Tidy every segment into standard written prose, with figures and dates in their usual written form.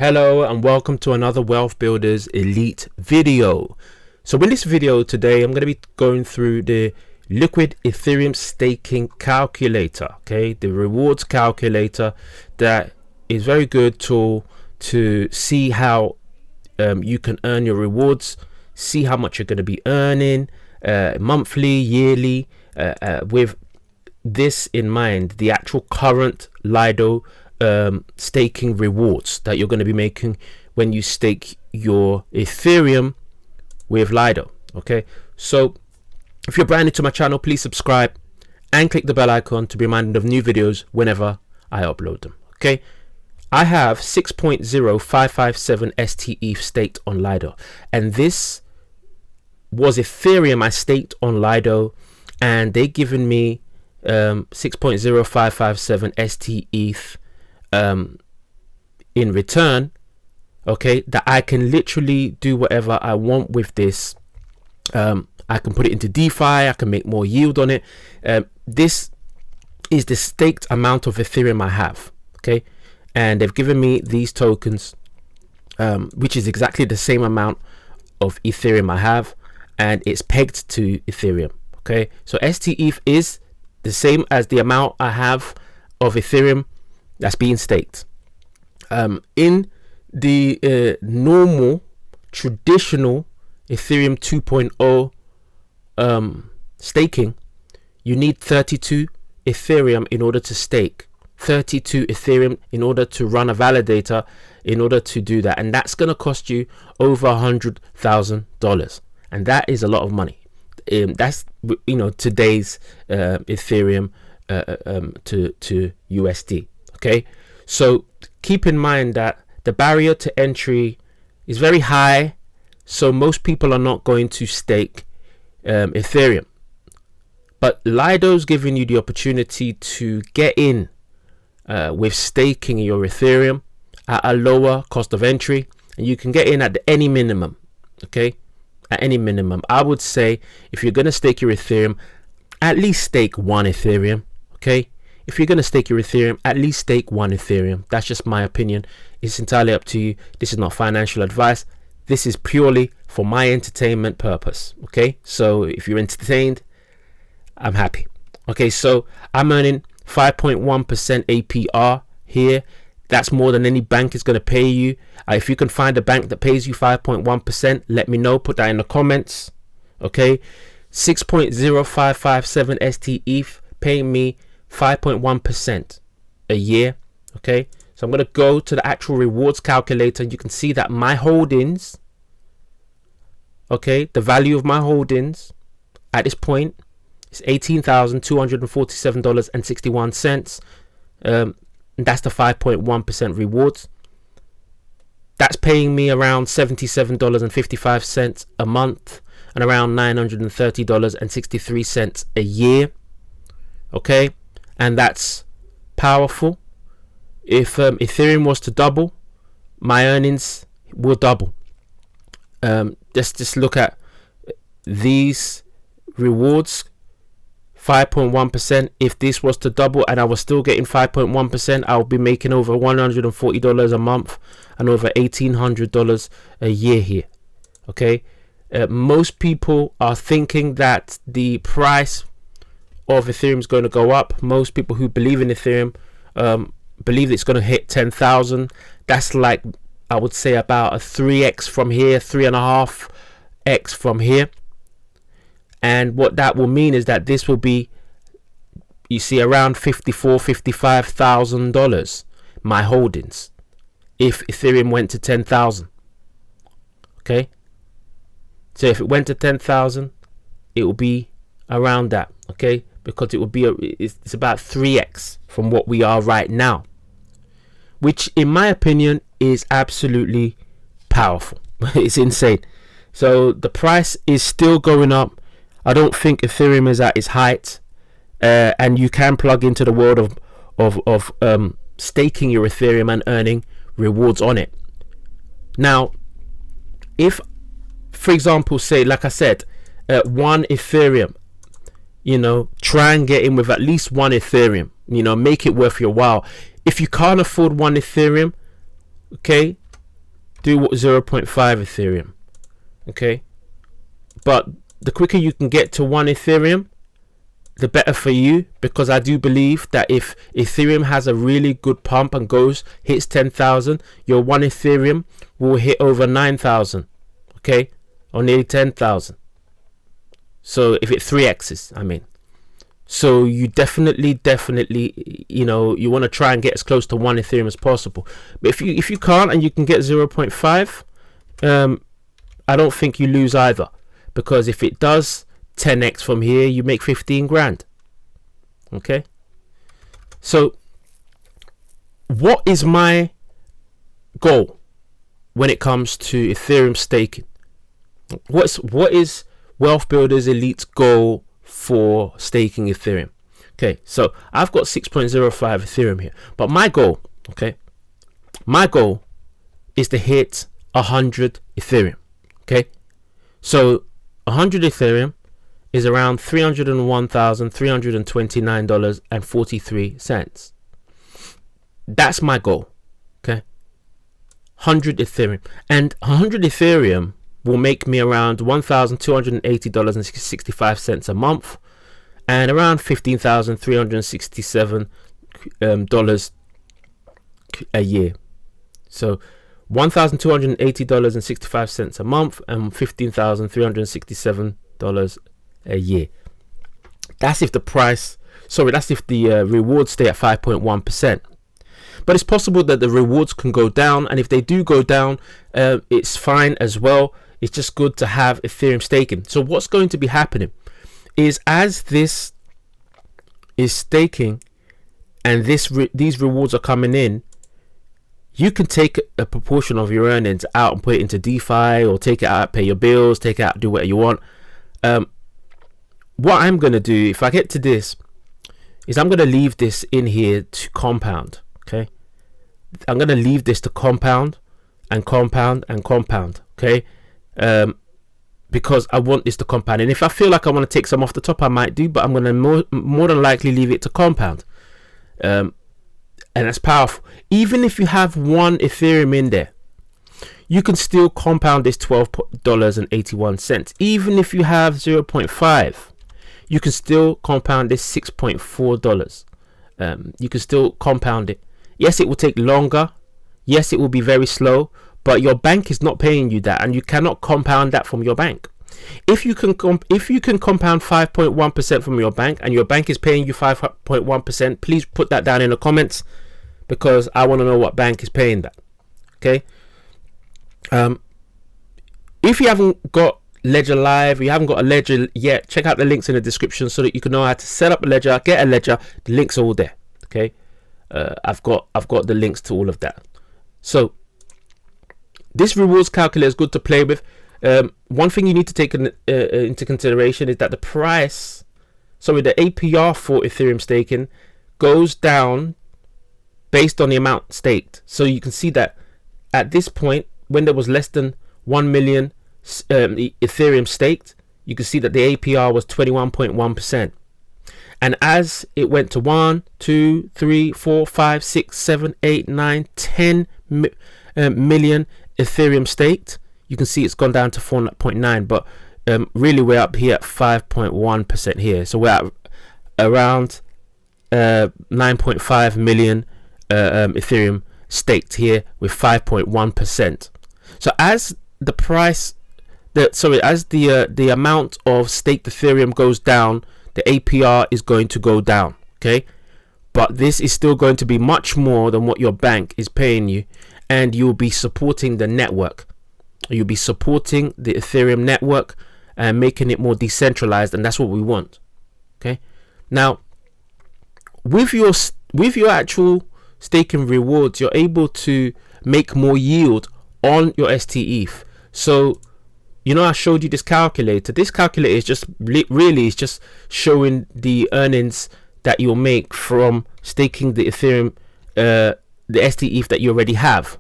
Hello and welcome to another Wealth Builders Elite video. So in this video today, I'm going to be going through the liquid Ethereum staking calculator, okay, the rewards calculator. That is very good tool to see how you can earn your rewards, see how much you're going to be earning monthly, yearly, with this in mind, the actual current Lido staking rewards that you're going to be making when you stake your Ethereum with Lido. Okay, so if you're brand new to my channel, please subscribe and click the bell icon to be reminded of new videos whenever I upload them. Okay, I have 6.0557 STE staked on Lido, and this was Ethereum I staked on Lido, and they given me 6.0557 STETH in return, okay, that I can literally do whatever I want with this. I can put it into DeFi, I can make more yield on it. This is the staked amount of Ethereum I have, okay, and they've given me these tokens, which is exactly the same amount of Ethereum I have, and it's pegged to Ethereum. Okay, so STETH is the same as the amount I have of Ethereum that's being staked. In the normal traditional Ethereum 2.0 staking, you need 32 Ethereum in order to stake, 32 Ethereum in order to run a validator, in order to do that, and that's going to cost you over $100,000, and that is a lot of money. That's, you know, today's Ethereum to USD. Okay, so keep in mind that the barrier to entry is very high, so most people are not going to stake Ethereum. But Lido's giving you the opportunity to get in with staking your Ethereum at a lower cost of entry, and you can get in at any minimum. Okay, at any minimum, I would say if you're going to stake your Ethereum, at least stake one Ethereum. Okay, if you're going to stake your Ethereum, at least stake one Ethereum. That's just my opinion. It's entirely up to you. This is not financial advice. This is purely for my entertainment purpose. Okay, so if you're entertained, I'm happy. Okay, so I'm earning 5.1% APR here. That's more than any bank is going to pay you. If you can find a bank that pays you 5.1%, let me know. Put that in the comments. Okay, 6.0557 STETH paying me 5.1% a year. Okay, so I'm going to go to the actual rewards calculator. You can see that my holdings, okay, the value of my holdings at this point is $18,247.61. That's the 5.1% rewards. That's paying me around $77.55 a month and around $930.63 a year. Okay, and that's powerful. If Ethereum was to double, my earnings will double. Just look at these rewards. 5.1%. If this was to double and I was still getting 5.1%, I'll be making over $140 a month and over $1,800 a year here. Okay, most people are thinking that the price of Ethereum is going to go up. Most people who believe in Ethereum believe it's going to hit 10,000. That's like, I would say, about a 3x from here, 3.5x from here. And what that will mean is that this will be, you see, around $55,000 my holdings if Ethereum went to 10,000. Okay, so if it went to 10,000, it will be around that. Okay, because it will be it's about 3x from what we are right now, which in my opinion is absolutely powerful. It's insane. So the price is still going up. I don't think Ethereum is at its height, and you can plug into the world of staking your Ethereum and earning rewards on it. Now, if, for example, say, like I said, one Ethereum, you know, try and get in with at least one Ethereum, you know, make it worth your while. If you can't afford one Ethereum, okay, do 0.5 Ethereum. Okay, but the quicker you can get to 1 Ethereum, the better for you, because I do believe that if Ethereum has a really good pump and hits 10,000, your 1 Ethereum will hit over 9,000, okay, or nearly 10,000. So if it 3x's, I mean, so you definitely, you know, you want to try and get as close to 1 Ethereum as possible. But if you can't and you can get 0.5, I don't think you lose either, because if it does 10x from here, you make 15 grand. Okay, so what is my goal when it comes to Ethereum staking? What is Wealth Builders Elite's goal for staking Ethereum? Okay, so I've got 6.05 Ethereum here, but my goal is to hit 100 Ethereum. Okay, so 100 Ethereum is around $301,329.43. That's my goal. Okay, 100 Ethereum, and 100 Ethereum will make me around $1,280.65 a month, and around $15,367 a year. So $1,280.65 a month and $15,367 a year. That's if the rewards stay at 5.1%. But it's possible that the rewards can go down, and if they do go down, it's fine as well. It's just good to have Ethereum staking. So what's going to be happening is, as this is staking and these rewards are coming in, you can take a proportion of your earnings out and put it into DeFi, or take it out, pay your bills, take it out, do whatever you want. What I'm going to do, if I get to this, is I'm going to leave this in here to compound. Okay, I'm going to leave this to compound and compound and compound. Okay, because I want this to compound, and if I feel like I want to take some off the top, I might do, but I'm going to more than likely leave it to compound. And that's powerful. Even if you have 1 Ethereum in there, you can still compound this $12.81. Even if you have 0.5, you can still compound this $6.4. You can still compound it. Yes, it will take longer. Yes, it will be very slow, but your bank is not paying you that, and you cannot compound that from your bank. If you can compound 5.1% from your bank, and your bank is paying you 5.1%, please put that down in the comments, because I want to know what bank is paying that. Okay. If you haven't got Ledger Live, or you haven't got a Ledger yet, check out the links in the description so that you can know how to set up a Ledger, get a Ledger. The links are all there. Okay. I've got the links to all of that. So this rewards calculator is good to play with. One thing you need to take into consideration is that the APR for Ethereum staking goes down based on the amount staked. So you can see that at this point, when there was less than 1 million Ethereum staked, you can see that the APR was 21.1%. And as it went to 1, 2, 3, 4, 5, 6, 7, 8, 9, 10 million Ethereum staked, you can see it's gone down to 4.9, but really we're up here at 5.1% here. So we're at around 9.5 million Ethereum staked here with 5.1%. So as the price, as the amount of staked Ethereum goes down, the APR is going to go down. Okay, but this is still going to be much more than what your bank is paying you, and you'll be supporting the network. You'll be supporting the Ethereum network and making it more decentralized, and that's what we want. Okay, now with your actual staking rewards, you're able to make more yield on your STETH. So you know, I showed you this calculator. This calculator is just really is just showing the earnings that you'll make from staking the Ethereum, the STETH that you already have.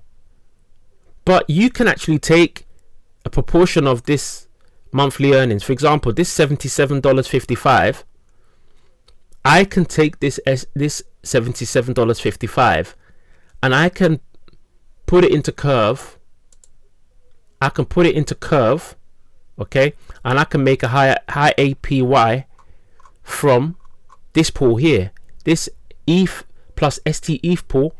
But you can actually take a proportion of this monthly earnings. For example, this $77.55. I can take this $77.55, and I can put it into Curve, I can put it into Curve, okay, and I can make a high APY from this pool here, this ETH plus ST ETH pool.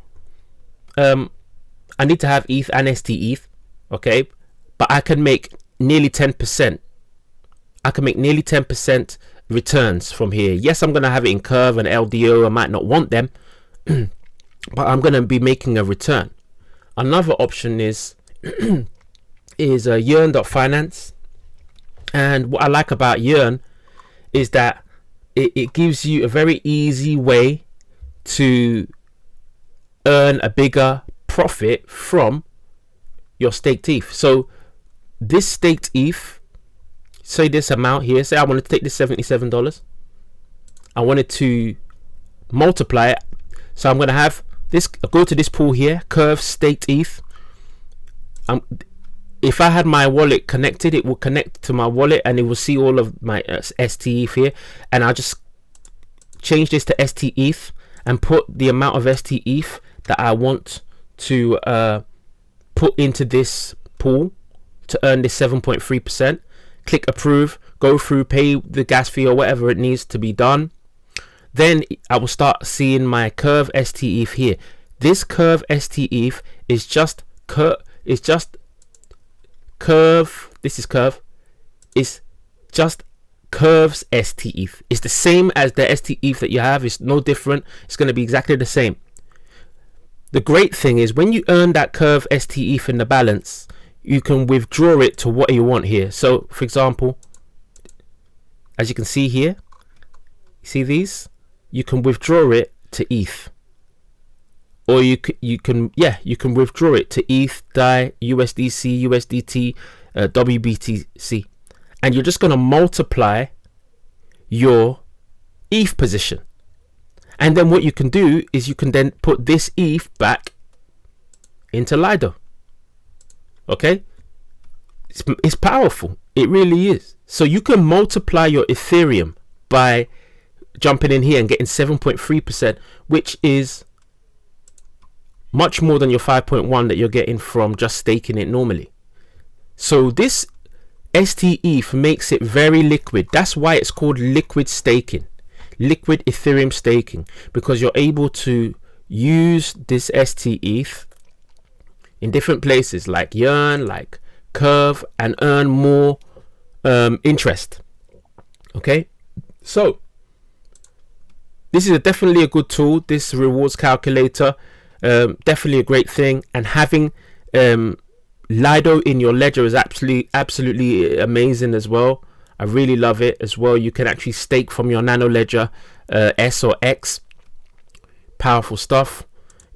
I need to have ETH and ST ETH, okay, but I can make nearly 10%. I can make nearly 10% returns from here. Yes, I'm gonna have it in Curve and LDO. I might not want them, but I'm gonna be making a return. Another option is Yearn.finance, and what I like about Yearn is that it gives you a very easy way to earn a bigger profit from your staked ETH. So this staked ETH, say this amount here, say I wanted to take this $77, I wanted to multiply it, so I'm going to have this, go to this pool here, Curve staked ETH. If I had my wallet connected, it will connect to my wallet and it will see all of my ST ETH here, and I'll just change this to ST ETH and put the amount of ST ETH that I want to put into this pool to earn this 7.3%. Click approve, go through, pay the gas fee or whatever it needs to be done. Then I will start seeing my Curve ST ETH here. This Curve ST ETH is just Curve. This is Curve. It's just Curve's ST ETH. It's the same as the ST ETH that you have. It's no different. It's going to be exactly the same. The great thing is when you earn that Curve ST ETH in the balance, you can withdraw it to what you want here. So for example, as you can see here, see these, you can withdraw it to ETH, or you can withdraw it to ETH, DAI, USDC, USDT, WBTC, and you're just going to multiply your ETH position. And then what you can do is you can then put this ETH back into Lido. Okay, it's powerful. It really is. So you can multiply your Ethereum by jumping in here and getting 7.3%, which is much more than your 5.1 that you're getting from just staking it normally. So this ST ETH makes it very liquid. That's why it's called liquid staking, liquid Ethereum staking, because you're able to use this ST ETH in different places like Yearn, like Curve, and earn more interest. Okay, so this is definitely a good tool, this rewards calculator. Definitely a great thing, and having Lido in your ledger is absolutely amazing as well. I really love it as well. You can actually stake from your nano ledger S or X. Powerful stuff.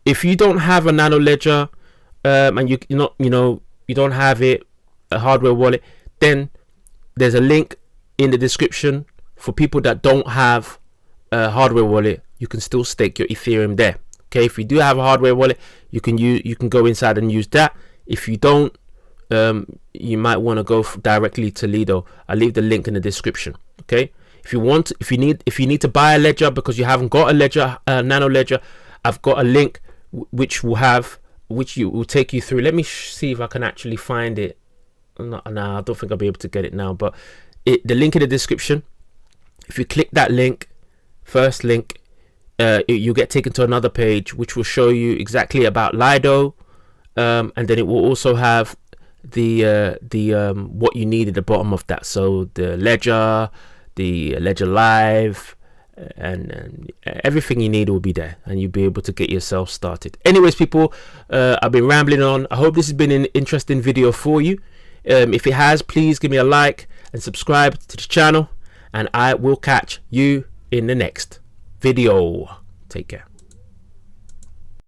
If you don't have a nano ledger and you don't have a hardware wallet, then there's a link in the description for people that don't have a hardware wallet. You can still stake your Ethereum there. Okay, if you do have a hardware wallet, you can go inside and use that. If you don't, you might want to go directly to Lido. I'll leave the link in the description. Okay, if you need to buy a ledger because you haven't got a ledger, nano ledger, I've got a link which will take you through. Let me see if I can actually find it. No, I don't think I'll be able to get it now, but the link in the description, if you click that link, first link, you get taken to another page which will show you exactly about Lido, and then it will also have the what you need at the bottom of that. So the ledger live, and everything you need will be there, and you'll be able to get yourself started. Anyways, people, I've been rambling on. I hope this has been an interesting video for you. If it has, please give me a like and subscribe to the channel, and I will catch you in the next video. Take care.